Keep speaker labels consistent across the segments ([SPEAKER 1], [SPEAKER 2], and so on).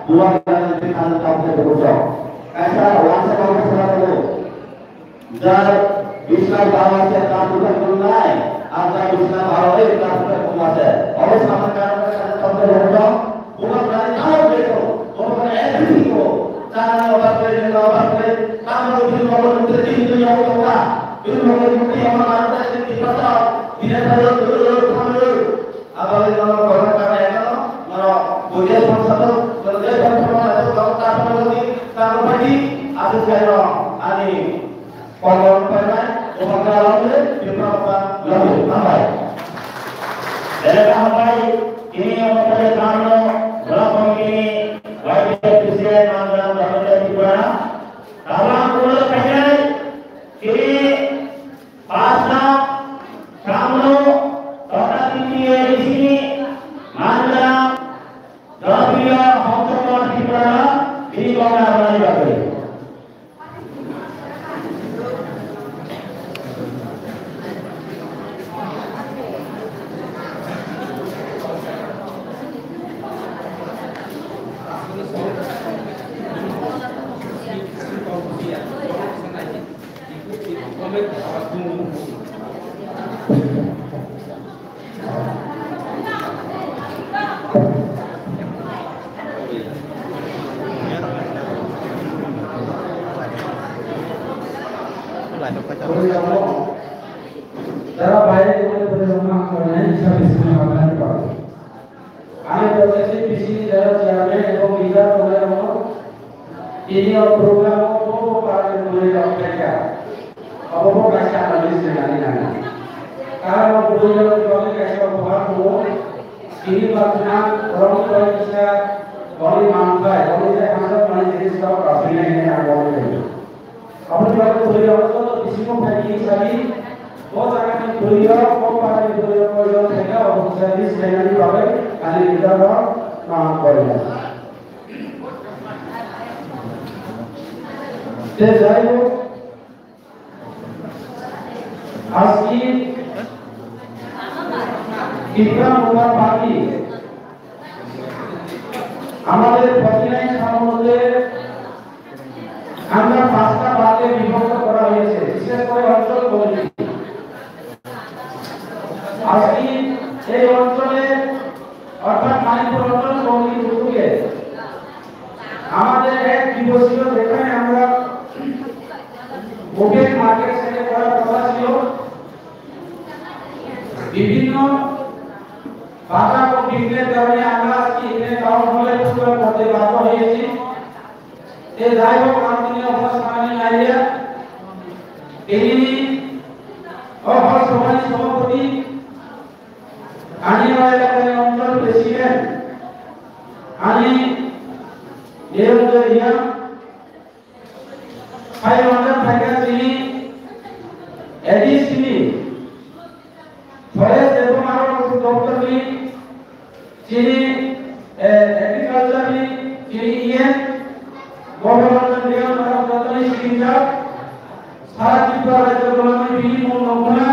[SPEAKER 1] buat yang kita tahu betul. ऐसा वांछा का मसला हो जब विश्व भाव से तालुका जुड़ना है आपका विश्व भाव है तालुका जुड़ना है और समाचार का तंत्र होगा पूरा प्राण देखो और ऐसे ही हो चार बात पे काम भी लोगों ने तीन दुनिया होगा इन लोगों ने हमारा आदत है कि पता धीरे धीरे हम अब अगर हम कोरोना का है ना मरो बुझे संसद बदले संसद तो काम bagi ada saya ani pondok permen pemakaran di beberapa lebih ramai. Dari ramai ini yang pada kamu berapa ini wajib disediakan dalam dalam di mana kalau pulau pengen ini pasca kamu kota tinggi di sini mana Gambia hotel di mana ini kota mana lagi? Cara baik kita bersama karena bisa bersama kan. Kami proses di sini dalam jalannya yang kita oleh Allah. Ini program apa para mulai mereka. Apa kasih analis dengan ini. Kalau program kami kasih apa ini makna orang bisa boleh manfaat, boleh saya anggap mana jenis kau kasihnya ini agak boleh. Apa juga program itu di sini bagi kami बहुत सारे दुनिया को पाने दुनिया को जो है ना वो सर्विस देने की बात है खाली इधर का काम करेगा ते जाइए आज की कितना हुआ बाकी हमारे पतिनाई सामने আমরা পাঁচটা ভাগে বিভক্ত করা হয়েছে বিশেষ করে অঞ্চল বলি আজকে এই অঞ্চলে অর্থাৎ মানিকপুর অঞ্চল বঙ্গী উদ্যোগে আমাদের এক দিবসীয় যেখানে আমরা ওপেন মার্কেট সেটে করার কথা ছিল বিভিন্ন বাধা ও বিঘ্নের কারণে আমরা আজকে এখানে টাউন হলে প্রোগ্রাম করতে বাধ্য হয়েছি এই যাই হোক আমাদের অবস্থানে আইয়া এই সভায় সভাপতি আনি এলাকার অঞ্চল প্রেসিডেন্ট আনি দেওয়া ফাইভ হান্ড্রেড টাকা চিনি এডিসিনি ফরেস্ট এবং আরো দপ্তর চিনি এগ্রিকালচার চিনি ইএন গভর্নমেন্ট রিয়াল মারামানি শিক্ষা সারা ত্রিপুরা রাজ্য গভর্নমেন্ট বিভিন্ন নমুনা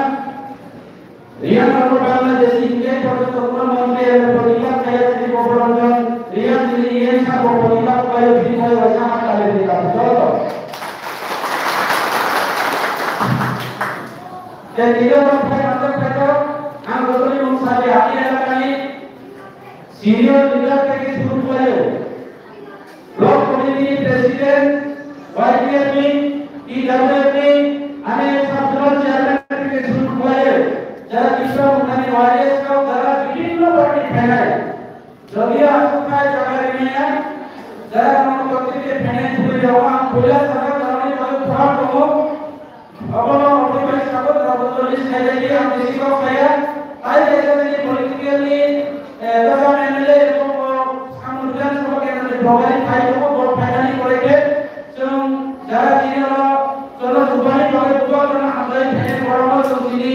[SPEAKER 1] রিয়াল মারামানি দেশি ইন্ডিয়া পর্যন্ত কোন মন্ত্রী এর পরিবার কায়দি গভর্নমেন্ট রিয়াল দিলি ইএন সব পরিবার কায় বিভিন্ন ভাষা কালে দিলা তো যে নিরো ভাই আমাদের কাছে আমি বলি মুসাফি আমি এলাকায় সিনিয়র লিডার থেকে শুরু করে ব্লক কমিটি প্রেসিডেন্ট ওয়াইপিএপি ইডব্লিউপি আমি সাবজোনাল চেয়ারম্যান থেকে শুরু করে যারা কৃষক উন্নয়ন ওয়াইএস কাও যারা বিভিন্ন পার্টি ফেনায় যদিও আসুকায় জায়গা নিয়ে যারা কোন কর্তৃত্বে ফেনায় ঘুরে যাওয়া বলে তারা কারণে তাদের প্রভাব কম অবলো অধিকারী সাগর রাবতলি সাইডে গিয়ে আমি শিক্ষক ভাইয়া তাই এখানে পলিটিক্যালি গভর্নমেন্ট এমএলএ এবং সামুদ্রিক সভাকে ভগাই ফাইল ও ভোট ফাইনালি করেছে এবং যারা যিনিরা চলো দুবাই করে দুবার আমরাই ফেনে করানো তো তিনি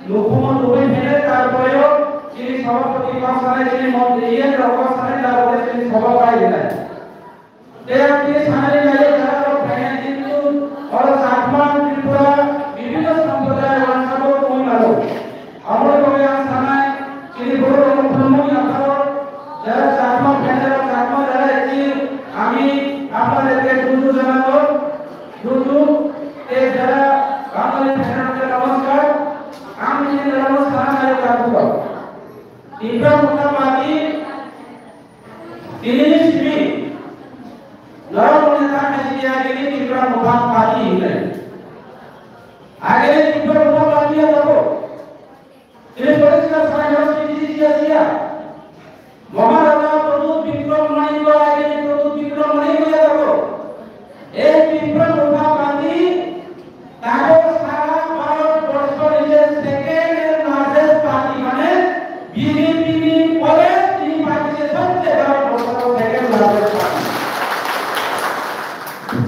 [SPEAKER 1] লোকমত দুবাই ফেনে তারপরেও তিনি সভাপতি ভাষণে তিনি মন্ত্রী এর অবস্থানে তারপরে তিনি সভা পাই দিলেন এর কি সামনে গেলে যারা ফেনে কিন্তু আর সাতমান ত্রিপুরা বিভিন্ন সম্প্রদায়ের অঞ্চল মহিলারা আমরা কবে আসানায় তিনি বড় ব্রহ্মই আকার যারা সাতমান ফেনে সাতমান যারা এই Ini lalu menyatakan hasil ini tidak mudah pagi ini. Akhirnya tidak mudah pagi atau ini periksa saya harus sia-sia. Mohon produk Bikram Manilo akhirnya produk Bikram Manilo atau Bikram mudah pagi. Tahu sekarang kalau Boston ini second and largest party mana? BJP boleh ini parti sebesar dalam Boston second largest party.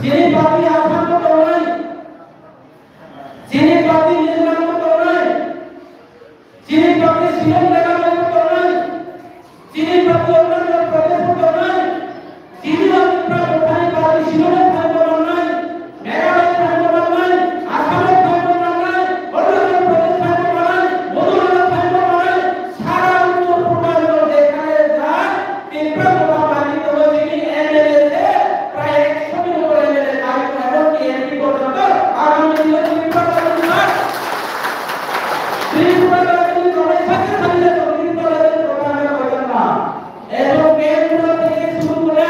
[SPEAKER 1] Sini parti apa tu orang? Sini parti Islam tu orang? Sini parti Islam dalam tu orang? Sini parti orang yang protes tu orang? Sini parti Prabhupada parti Islam tu orang? Meghalaya tu orang? Assam tu orang? Orunachal Pradesh tu orang? Odisha tu orang? Sara Uttar Purbanchal dekha যায় Prabhupada parti tu sini MLA se প্রায় 100 উপরে MLA দায়িত্ব এবং MP পর্যন্ত আগামী দিনে ত্রিপুরা রাজ্যের গণেশ সাথে সাথে ত্রিপুরা রাজ্যের প্রোগ্রামে বলেন না এবং কেন্দ্র থেকে শুরু করে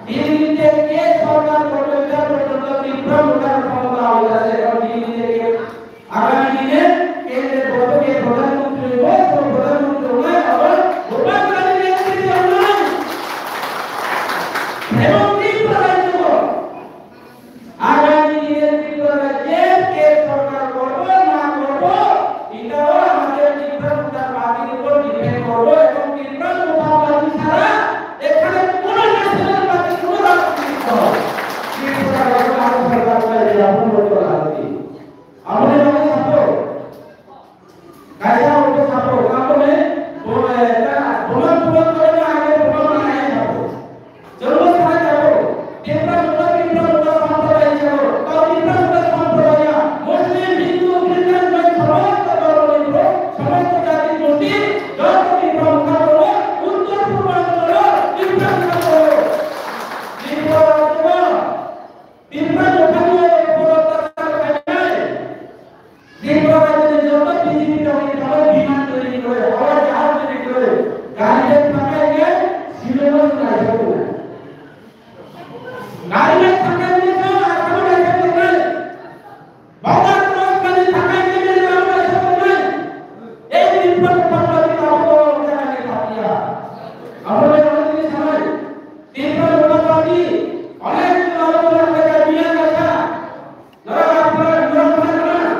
[SPEAKER 1] দিল্লি থেকে সরকার পর্যন্ত ত্রিপুরা লোকাল ক্ষমতা হয়ে আছে এবং দিল্লি থেকে আগামী দিনে কেন্দ্রের বৈঠকে প্রধানমন্ত্রী প্রধানমন্ত্রী আবার প্রধানমন্ত্রী নেতৃত্বে অনলাইন এবং ত্রিপুরা রাজ্য আগামী দিনে ত্রিপুরা রাজ্যের কে সরকার করবে না করবে এটাও আমাদের ত্রিপুরা লোকাল পার্টির উপর ডিপেন্ড করবে এবং ত্রিপুরা লোকাল পার্টি ছাড়া এখানে কোনো ন্যাশনাল পার্টি কোনো রাজনীতি হবে ত্রিপুরা রাজ্য সরকার করে আপন বলতে রাজনীতি আমাদের মধ্যে সাপোর্ট কাজা উপর সাপোর্ট কারণে প্রমাণ করে না আগে প্রমাণ নাই সাপোর্ট চলো ছাড়া যাবো ত্রিপুরা লোকাল সম্প্রদায় যাবো তাও ত্রিপুরা লোকাল সম্প্রদায় মুসলিম হিন্দু খ্রিস্টান সমস্ত ধর্মের সমস্ত জাতি গোষ্ঠী যত ত্রিপুরা লোকাল উত্তর পূর্বাঞ্চল ত্রিপুরা লোকাল ত্রিপুরা লোকাল অত্যাচার খায় ত্রিপুরা রাজ্যের যত বিজেপি দলের বিমান তৈরি করে আবার জাহাজ তৈরি করে গাড়িতে থাকায় গিয়ে শিলংয়ের রাজ্য করে গাড়িতে থাকায় গিয়ে আসামের রাজ্য করে বাংলার রাজধানী থাকায় গিয়ে আমার রাজ্য করে এই ত্রিপুরা লোকাল পার্টি কাপিয়া আমাদের অনেক সময় ত্রিপুরা লোকাল পার্টি অনেক আলোচনা করে মিয়া কথা যারা আপনারা নিরন্তর করেন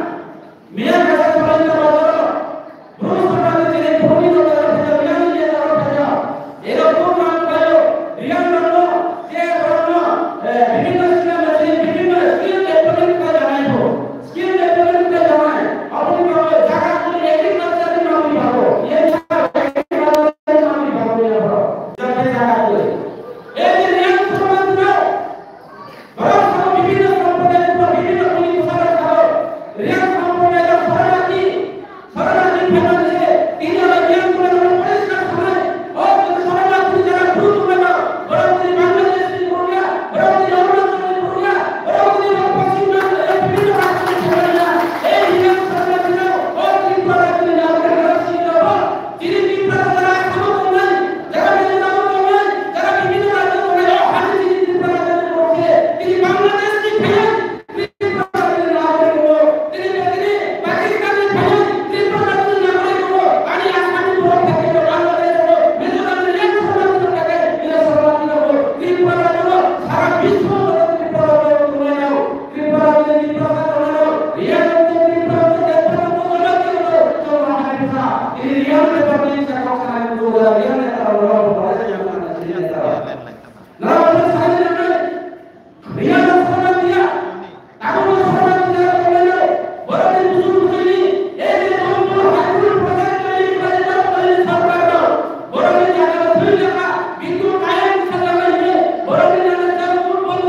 [SPEAKER 1] মিয়া কথা বলেন না বলো ভুল সমাজে যে ভূমি নজর ফেলে রিয়ান দিয়ে যাওয়া ফেলে এরকম নাম পেলো রিয়ান বললো যে বললো বিভিন্ন স্কিল আছে বিভিন্ন স্কিল ডেভেলপমেন্ট কা জানাইবো স্কিল ডেভেলপমেন্ট কা জানাই আপনি বলবে জায়গা করে এগ্রিকালচার এর নাম পাবো এই এগ্রিকালচার এর নাম পাবো যাবে জায়গা করে এই যে রিয়ান সমাজ নাও বরং বিভিন্ন সম্প্রদায়ের উপর বিভিন্ন পুলিশ প্রশাসন করো রিয়ান সম্প্রদায়ের শরণার্থী ফেলে তিনজন রিয়ান করে পরিষ্কার সময় ও শরণার্থী যারা ভূত মেলা বরং বাংলাদেশ পুরুলিয়া বরং অরুণাচল পুরুলিয়া বরং পশ্চিমবঙ্গ বিভিন্ন রাজ্যের ছেলেরা এই রিয়ান শরণার্থী ও ত্রিপুরা রাজ্যের নাগরিক রাষ্ট্রীয় তিনি ত্রিপুরা যারা সমর্থন নেন যারা মেদিনীপুর নেন যারা বিভিন্ন রাজ্য করে হাজি তিনি ত্রিপুরা রাজ্যের পক্ষে তিনি বাংলাদেশ কি ফেলেন ত্রিপুরা রাজ্যের নাগরিক তিনি পাকিস্তানি ফেলেন ত্রিপুরা রাজ্যের নাগরিক আমি আসামি পক্ষ থেকে বাংলাদেশ মেজোরামের এক সমাজের থেকে এরা সমাজের ত্রিপুরা রাজ্য সারা বিশ্ব ত্রিপুরা রাজ্য তুলে নাও ত্রিপুরা রাজ্যের নির্বাচন করে নাও রিয়ান ত্রিপুরা রাজ্যের রিয়ানের ব্যাপারে কথা বলা রিয়ানের তারা বলা যায় আমরা রিয়ানের তারা না আমরা সাইলে না রিয়ানের সমাজ দিয়া তাগো সমাজ দিয়া বলে বড় দিন বুঝুন বুঝিনি এই যে আমরা হাইকুল প্রচার করি বাজার করে সরকার দাও বড় দিন জায়গা দুই টাকা বিদ্যুৎ আইন সাজানো হয়ে বড় দিন জায়গা চালু বন্ধ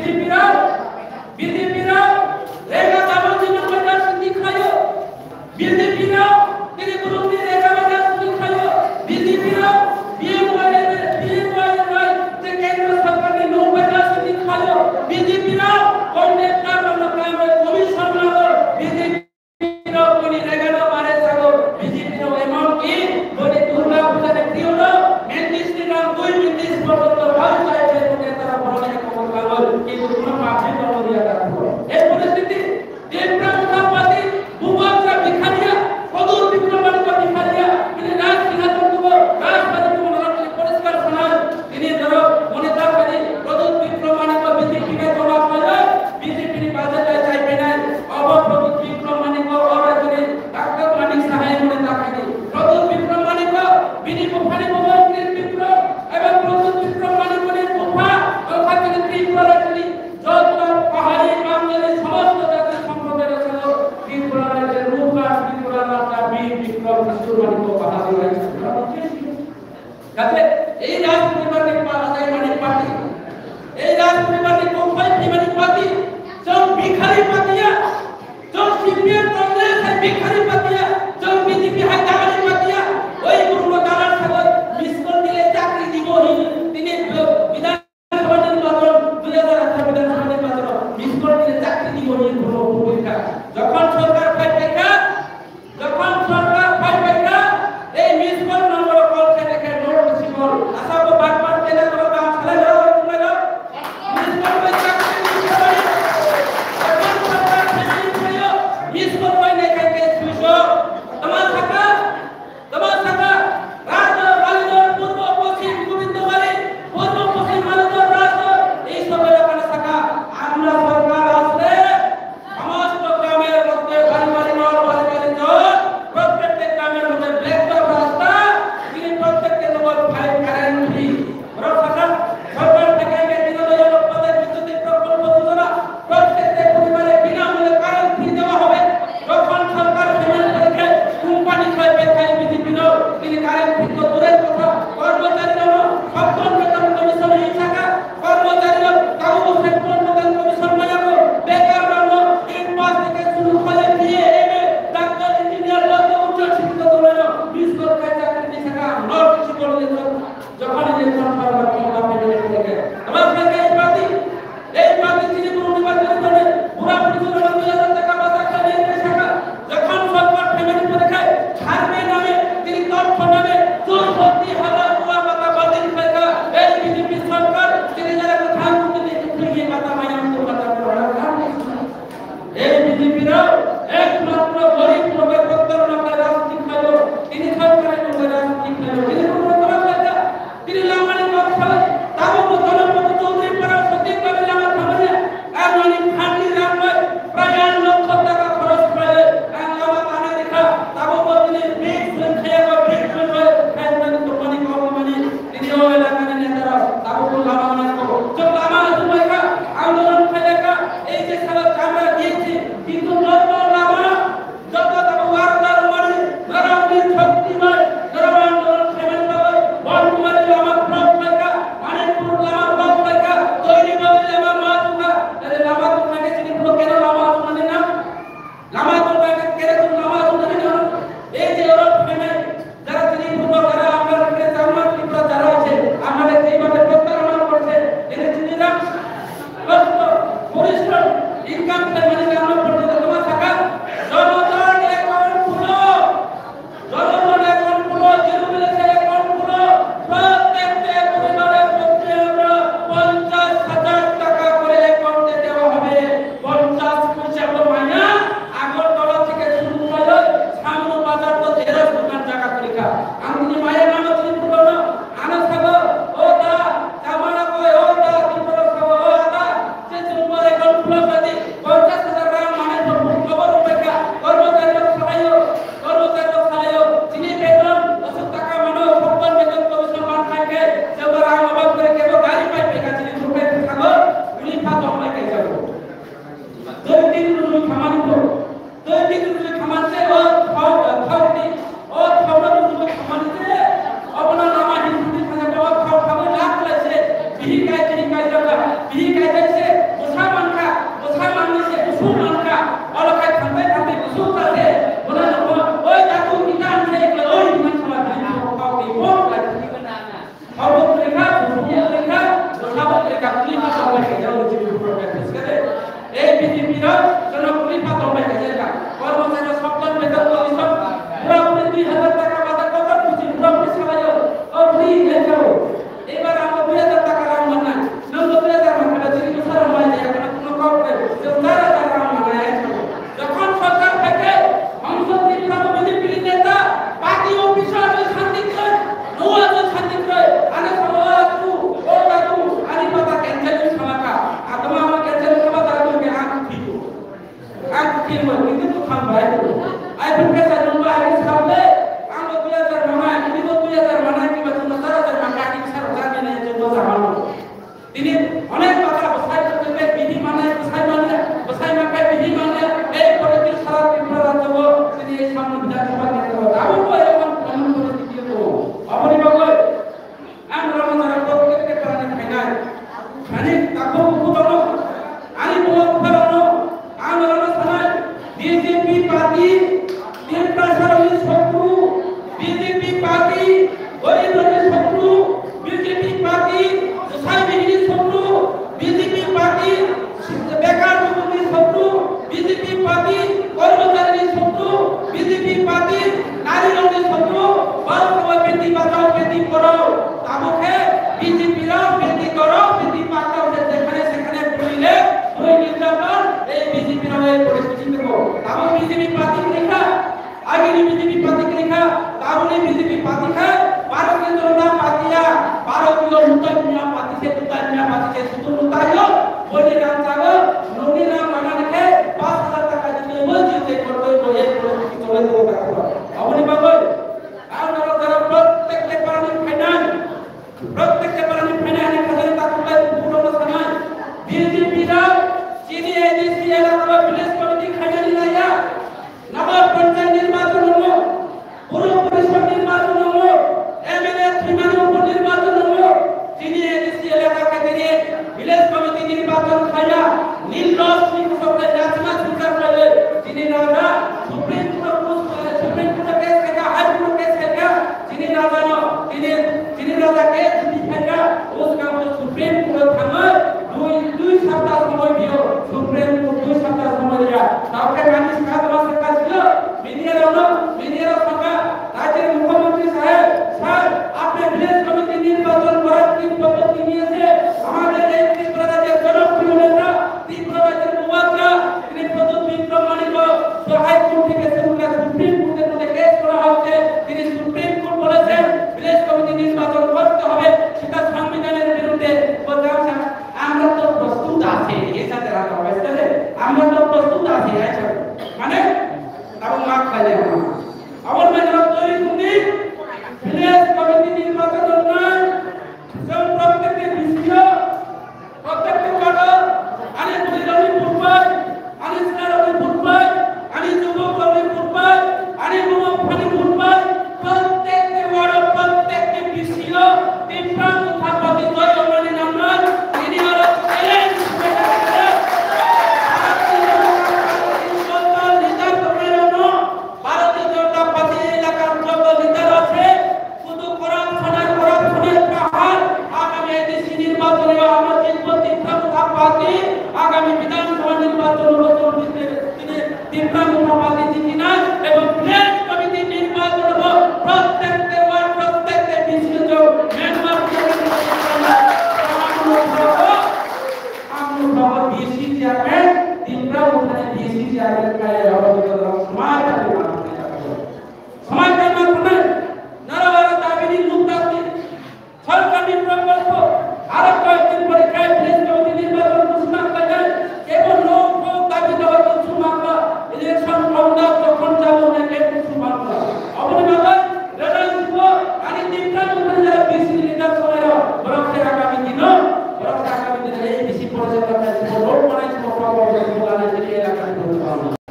[SPEAKER 2] 50,000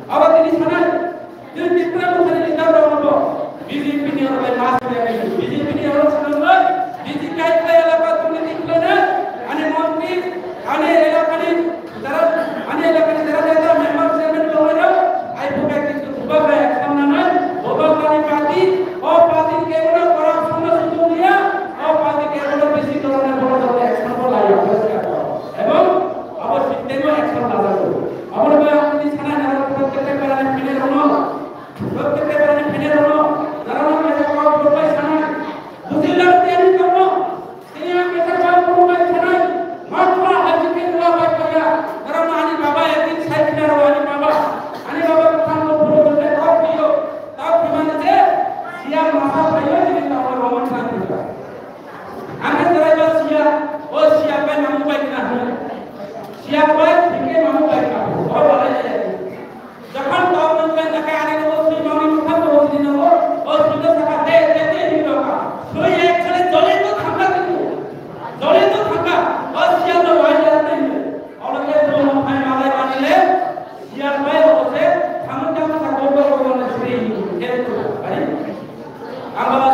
[SPEAKER 1] আবার তিনি শোনান putri itu, kan? Ambang